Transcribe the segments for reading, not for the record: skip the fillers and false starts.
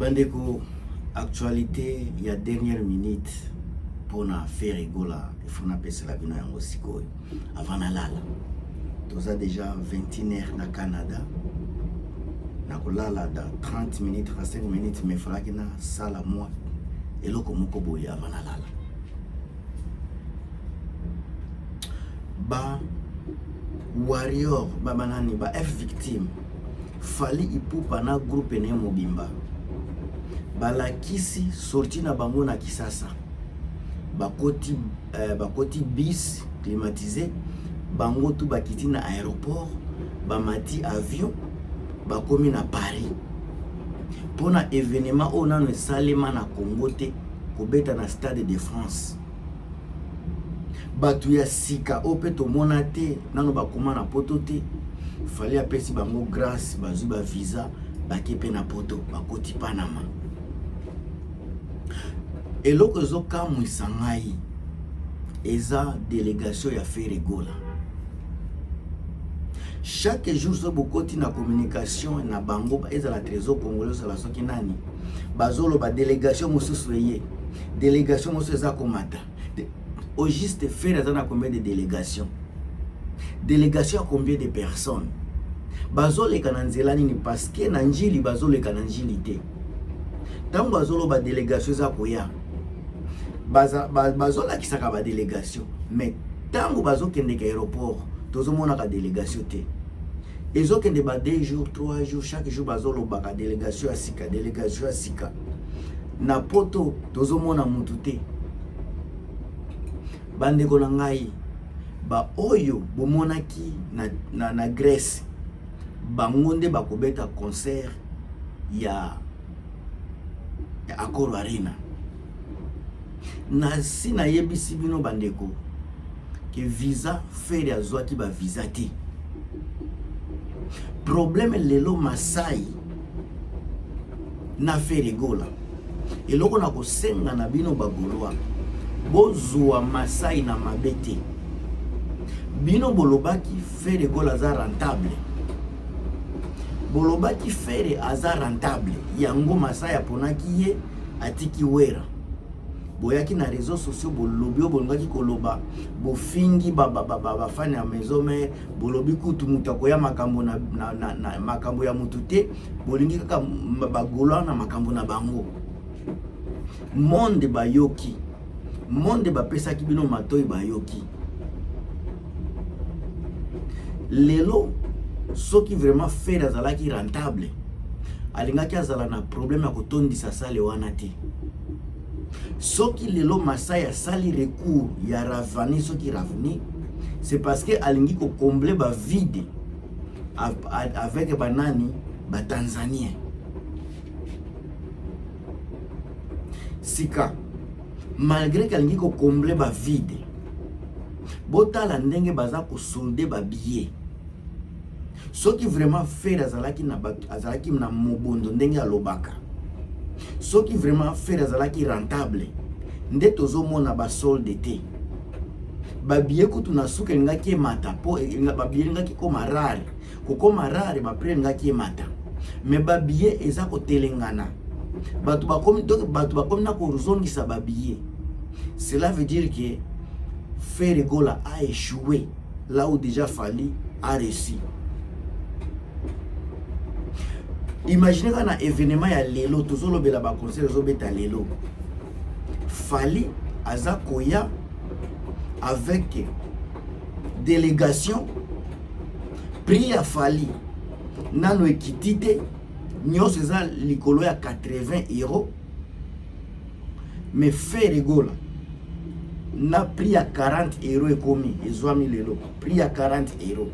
Bandeko, actualité, il y a dernière minute pour faire rigoler. Il faut appeler la bino yango sikoyo. Avant la lala. Nous avons déjà 21h na Canada. Nakolala dans 30 minutes, 35 minutes, mais il faudra que na sala moi. Et là, comme boye avant la lala. Ba warrior, ba banani, ba F victime. Fali ipupa na groupe ne mobimba. Balakisi sorti na bango na Kisasa. Bakoti bis climatisé. Bango tu bakiti na aéroport. Bamati avion. Bakomi na Paris. Pona événement on a ne salema na Congo te. Kobeta na Stade de France. Batu ya sika ope to monate. Nano bakoma na poto te. Fallait apesi bango grâce bazu ba visa bakepe na poto bakoti Panama. Et loko zo kamwi sangai eza délégation ya Ferregola. Chaque jour zo bokoti na communication na bango eza la trésor congolais la soki nani bazolo ba délégation mosusu yé délégation mosusu eza komata au juste faire na combien de délégations. Délégation à combien de personnes? Bazole kananzelani ni parce que nanjili bazole kananjili te. Tant bazolo ba délégation za koya. Bazola kisaka ba délégation. Mais tant bazo kende ka aéroport, tozo mona ka délégation te. Ezo kende ba 2 jours, 3 jours, chaque jour bazolo ba ka délégation à sika, délégation à sika. Na poto tozo mona mutu te. Bande ko na ngai ba oyo bomonaki na Grèce bangonde bakobeta concert ya Accor Arena na sina yebisi bino bandeko ke visa faire ya zwaki ba visa te. Problème lelo Masai na Ferregola eloko na kosenga na bino bagolwa bozwa Masai na mabete. Bino bolobaki Ferregola za rentable. Bolobaki Ferre aza rentable. Yango Masai aponaki ye atiki wera. Boyaki na réseaux sociaux bolobi bolongaki koloba bofingi ba fani ya maison mère bolobi kutu mutako ya makambo na makambo ya mutute bolingi kaka bagolwa na makambo na bango. Monde bayoki. Monde bapesaki bino matoi bayoki. Lelo soki vraiment faire azalaki rentable alingaki azala na problème ya kotondisa sale wana te. Soki lelo Masai sali recours ya ravani soki ravani c'est parce que alingi ko combler ba vide avec banani ba Tanzanien. Sika malgré qu'alingi ko combler ba vide botala ndenge baza ko solder ba billet. Ce qui vraiment fait azalaki na mobondo ndenge alobaka. Ce qui vraiment fait azalaki rentable nde tozo mona ba solde te. Ba billet kutu na suka ngaki mata po ba billet ngaki koma rare. Ko koma rare ba pre ngaki mata. Mais ba billet eza ko telengana. Batu ba komi na ko zongisa ba billet. Cela veut dire que Ferregola a échoué là où déjà Fali a réussi. Imaginez quand un événement ya lelo tozolo bela ba concert zobeta lelo. Fali aza koya avec délégation prix à Fali nano ekitite nyos eza likolo ya 80 €. Mais Ferregola na prix à 40 € ekomi ezwami lelo prix à 40 €.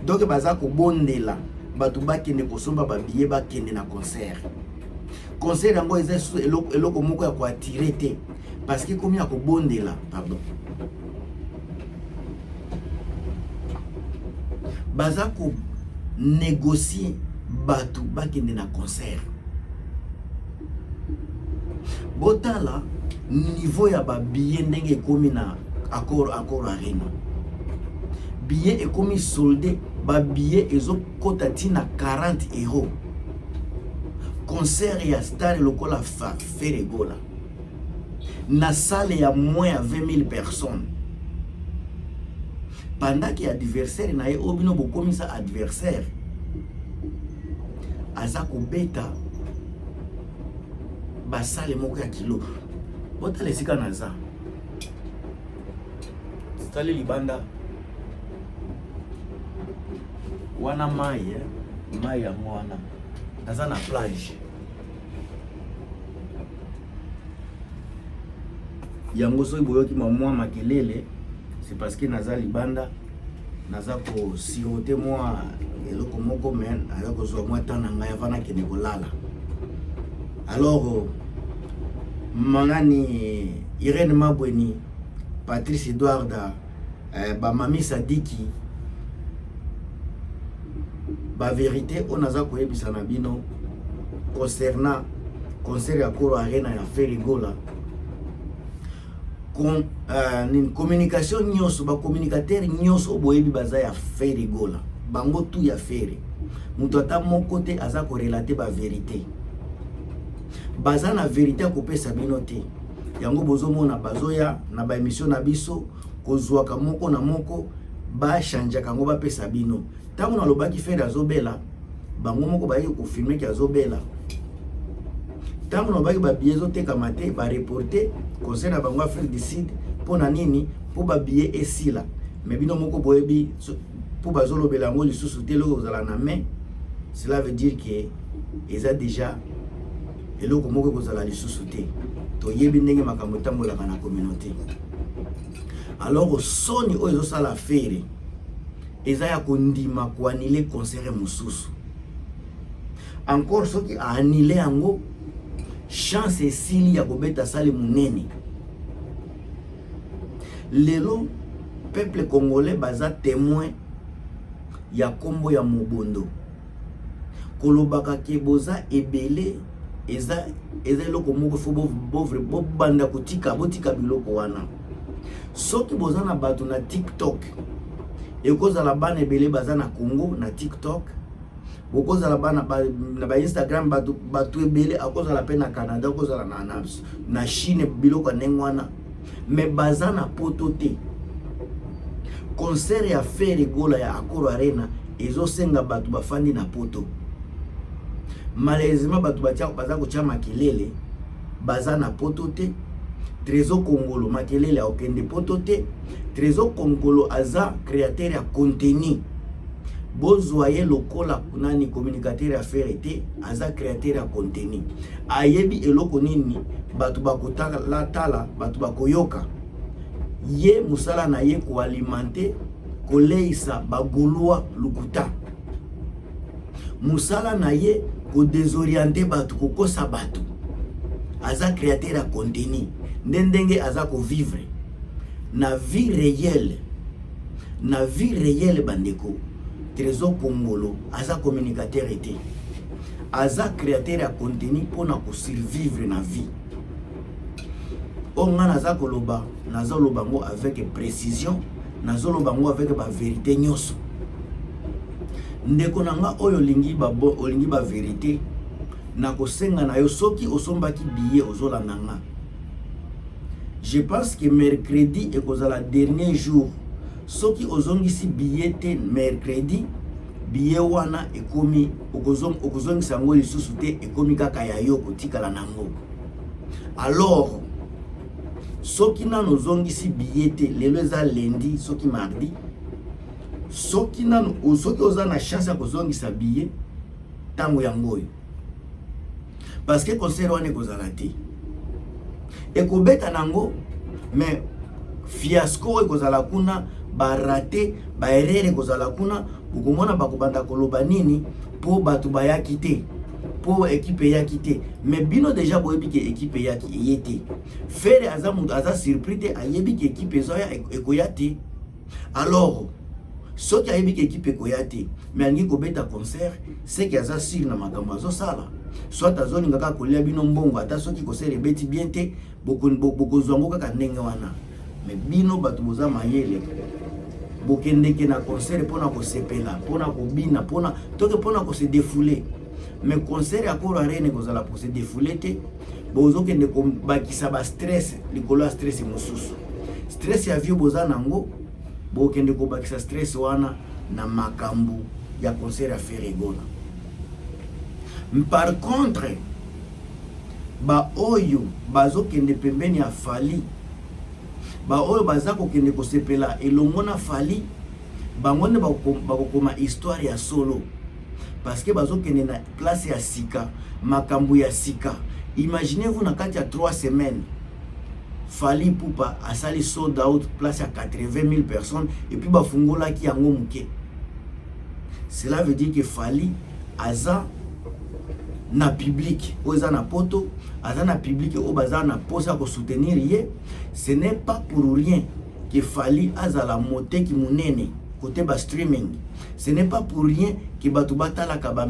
Donc baza ko bondela batu bakende kosomba ba billet bakende na concert. Concert yango eza eloko moko ya ko attirer te parce que komi ya ko bondela pardon. Baza ko négocier batu bakende na concert. Botala niveau ya ba billet ndenge komi na Accor Arena. Billet ekomi soldé ba billet ezo kota tina 40 €. concert ya star lokola Ferregola na salle ya moins à 20 000 personnes pendant que adversaire na ye obino bokomisa adversaire aza kobeta basale moko ya kilo bota lesika naza stali libanda wana mai ya mwana naza na plage yango soki boyoki mwa makelele c'est parce que naza libanda naza ko sirote mwa eloko moko men aza kozwa mwa temps na ngai avant nakende kolala. Alors mangani Irene Mabweni, Patrice Edouarda, Mami Sadiki, ba vérité on aza koyebisa na bino concernant concert ya Koro Arena ya Ferregola. Communication nyonso ba communicateur nyonso boyebi baza ya Ferregola bango tu ya Ferre mutu ata moko te aza ko relater ba vérité baza na vérité akopesa bino te yango bozomona bazoya na ba émission na biso kozwaka moko na moko ba chanja kango ba pesa bino tango na lobaki Ferre azobela bango moko ba yiko filmer ki azobela tango na lobaki ba biezo te kamate ba reporter concert na bango Afrique du Sud pona nini po ba billet esila mais bino moko boyebi po bazolobela ngo lisusu te loko kozala na main cela veut dire que eza déjà eloko moko kozala lisusu te to yebi ndenge makambo tambolaka na communauté. Alors soni oyo ezosala Ferre eza ya kondima ko annuler concert mosusu encore soki a annuler yango chance esili ya kobeta sale munene. Lelo peuple congolais baza témoin ya kombo ya mobondo kolobaka ke boza ebele eza eloko moko fo bo banda kotika botika biloko wana soki boza na bato na TikTok ekozala bana ebele baza na Congo na TikTok bokozala bana na ba Instagram bato ebele akozala pe na Canada akozala na Chine biloko nengwana mais baza na poto te. Concert ya Ferregola ya Koro Arena ezosenga bato bafandi na poto malheureusement bato baza kotia makelele baza na poto te. Trésor Congolo makelele akende poto te. Trésor Congolo aza créateur ya contenu bozwaye lokola kunani communicateur ya Ferre te aza créateur ya contenu ayebi eloko nini bato bakotaka la tala bato bakoyoka ye musala na ye ko alimenter koleisa bagolwa lukuta musala na ye ko désorienter bato kokosa bato aza créateur ya contenu ndenge aza ko vivre na vie réelle bandeko. Trésor Congolo aza communicateur été aza créateur ya contenu pona ko survivre na vie. On naza koloba naza lobango avec précision naza lobango avec ba vérité nyonso ndeko nanga oyo lingi ba vérité na kosenga na yo soki osombaki billet ozolanda nga. Je pense que mercredi ekozala dernier jour soki ozongisi billet te mercredi billet wana ekomi okozongisa ngo lisusu te ekomi kaka ya yo kotikala nango. Alors soki nano ozongisi billet te lelo eza lundi soki mardi soki oza na chance ya kozongisa billet tango yango oyo parce que concert wana ekozala te ekobeta nango mais fiasco ekozala kuna barate baerere kozala kuna bukomona bakobanda koloba nini po bato bayaki te po équipe yaki te mais bino déjà boyebi ke équipe yaki eyete Ferre aza surpris te ayebi ke équipe ezoya ekoya te. Alors soki ayebi ke équipe ekoya te mais angi kobeta concert c'est que aza sur na makambo azosala soit azolinga kaka kolia bino mbongo ata soki concert ebeti bien te bokozwango kaka ndenge wana mais bino bato boza mayele bokendeke na concert pona ko sepela pona ko bina pona toke pona ko se défouler mais concert ya Koro Arena kozala pour se défouler te bozo kende ko bakisa ba stress likolo stress mosusu stress ya vie boza nango bo kende ko bakisa stress wana na makambu ya concert ya Ferregola. Par contre ba oyo bazo kende pembeni ya Fally, ba oyo baza ko kende ko sepela elongo na Fally, bangone bakokoma histoire ya solo parce que bazo kende na place ya sika, makambu ya sika. Imaginez-vous na kati ya 3 semaines Fally Ipupa asali sold out place à 80 000 personnes et puis bafungola ki yango muke. Cela veut dire que Fally aza na public, oza na poto, aza na public o baza na posa ko soutenir ye. Ce n'est pas pour rien que Fally aza la moté ki munene côté ba streaming. Ce n'est pas pour rien que batu batala ka ba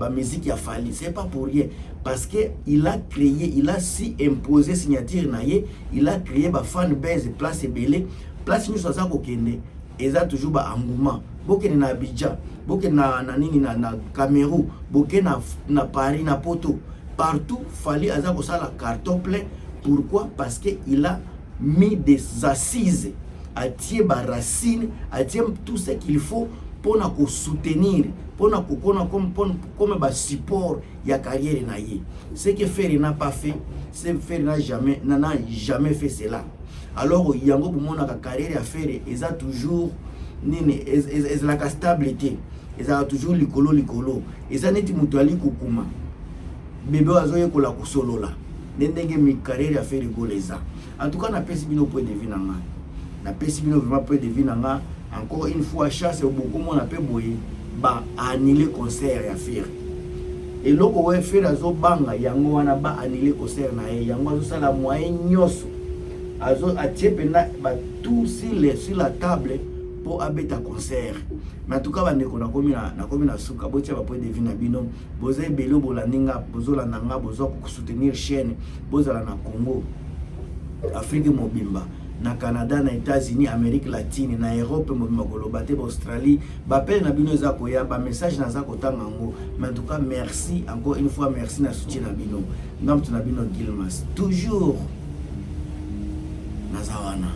musique ya Fally. C'est pas pour rien parce que il a créé, il a si imposé signature na ye, il a créé ba fan base place belé, place nous ça ko kende, eza toujours ba engouement. Bokene na Abidjan, bokene na nini na Cameroun, bokene na Paris, na Poto, partout Fally aza ko sala carton plein. Pourquoi? Parce que il a mis des assises, a tié ba racine, a tié tout ce qu'il faut pour na ko soutenir, pour na ko comme ba support ya carrière na ye. Ce que Ferry n'a pas fait, c'est Ferry n'a jamais fait cela. Alors yango bomona ka carrière ya Ferry eza toujours nini ezala ka stabilité, ezala toujours likolo, eza neti mutu ali kokuma bebe azoye kola kosolola ndenge mi carrière ya Ferregola eza. En tout cas na pesi bino point de vue nanga, na pesi bino vraiment point de vue nanga. Encore une fois, chasse beaucoup mon appel boye ba annuler concert ya Ferry. Et loko we Ferry azo banga yango wana ba annuler concert na ye, yango azo sala moyen nyoso azo atie pena ba tout sur la table pour abeta concert. Mais en tout cas bande ko na komi na suka botia ba point de vue na bino boze belo bolandinga bozola nanga bozo ko soutenir chaîne bozala na Congo, Afrique mobimba, na Canada, na États-Unis, Amérique latine, na Europe, Makolobaté, Australie, bapel na bino za koya, ba message na za kotanga ngo. Mais en tout cas, merci encore une fois, merci na soutien na bino. Ngam tu na bino Gilmas. Toujours Nazawana.